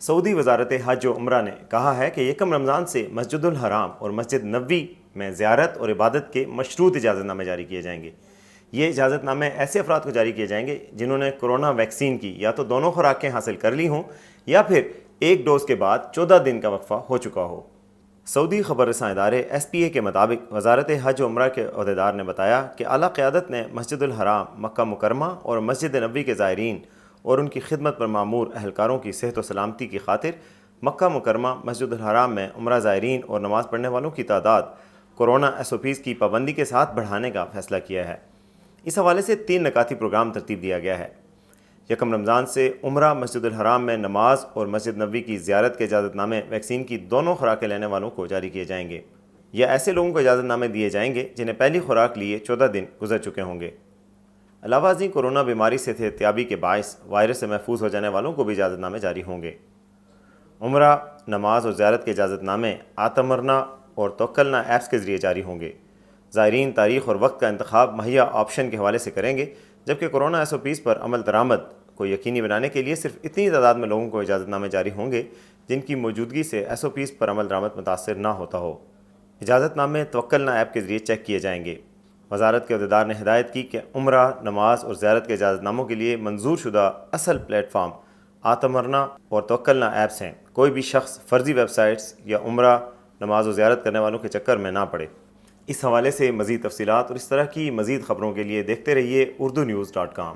سعودی وزارت حج و عمرہ نے کہا ہے کہ یکم رمضان سے مسجد الحرام اور مسجد نبوی میں زیارت اور عبادت کے مشروط اجازت نامے جاری کیے جائیں گے۔ یہ اجازت نامے ایسے افراد کو جاری کیے جائیں گے جنہوں نے کورونا ویکسین کی یا تو دونوں خوراکیں حاصل کر لی ہوں یا پھر ایک ڈوز کے بعد 14 دن کا وقفہ ہو چکا ہو۔ سعودی خبر رساں ادارے ایس پی اے کے مطابق وزارت حج و عمرہ کے عہدیدار نے بتایا کہ اعلیٰ قیادت نے مسجد الحرام، مکہ مکرمہ اور مسجد نبوی کے زائرین اور ان کی خدمت پر مامور اہلکاروں کی صحت و سلامتی کی خاطر مکہ مکرمہ، مسجد الحرام میں عمرہ زائرین اور نماز پڑھنے والوں کی تعداد کورونا SOPs کی پابندی کے ساتھ بڑھانے کا فیصلہ کیا ہے۔ اس حوالے سے 3 نکاتی پروگرام ترتیب دیا گیا ہے۔ یکم رمضان سے عمرہ، مسجد الحرام میں نماز اور مسجد نبوی کی زیارت کے اجازت نامے ویکسین کی دونوں خوراکیں لینے والوں کو جاری کیے جائیں گے۔ یا ایسے لوگوں کو اجازت نامے دیے جائیں گے جنہیں پہلی خوراک لیے 14 دن گزر چکے ہوں گے۔ علاوہ ازیں کورونا بیماری سے احتیاطی کے باعث وائرس سے محفوظ ہو جانے والوں کو بھی اجازت نامے جاری ہوں گے۔ عمرہ، نماز اور زیارت کے اجازت نامے آتمرنا اور توکلنا ایپس کے ذریعے جاری ہوں گے۔ زائرین تاریخ اور وقت کا انتخاب مہیا آپشن کے حوالے سے کریں گے، جبکہ کورونا SOPs پر عمل درآمد کو یقینی بنانے کے لیے صرف اتنی تعداد میں لوگوں کو اجازت نامے جاری ہوں گے جن کی موجودگی سے SOPs پر عمل درآمد متاثر نہ ہوتا ہو۔ اجازت نامے توکلنا ایپ کے ذریعے چیک کیے جائیں گے۔ وزارت کے عہدیدار نے ہدایت کی کہ عمرہ، نماز اور زیارت کے اجازت ناموں کے لیے منظور شدہ اصل پلیٹ فارم آتمرنا اور توکلنا ایپس ہیں۔ کوئی بھی شخص فرضی ویب سائٹس یا عمرہ، نماز و زیارت کرنے والوں کے چکر میں نہ پڑے۔ اس حوالے سے مزید تفصیلات اور اس طرح کی مزید خبروں کے لیے دیکھتے رہیے urdunews.com۔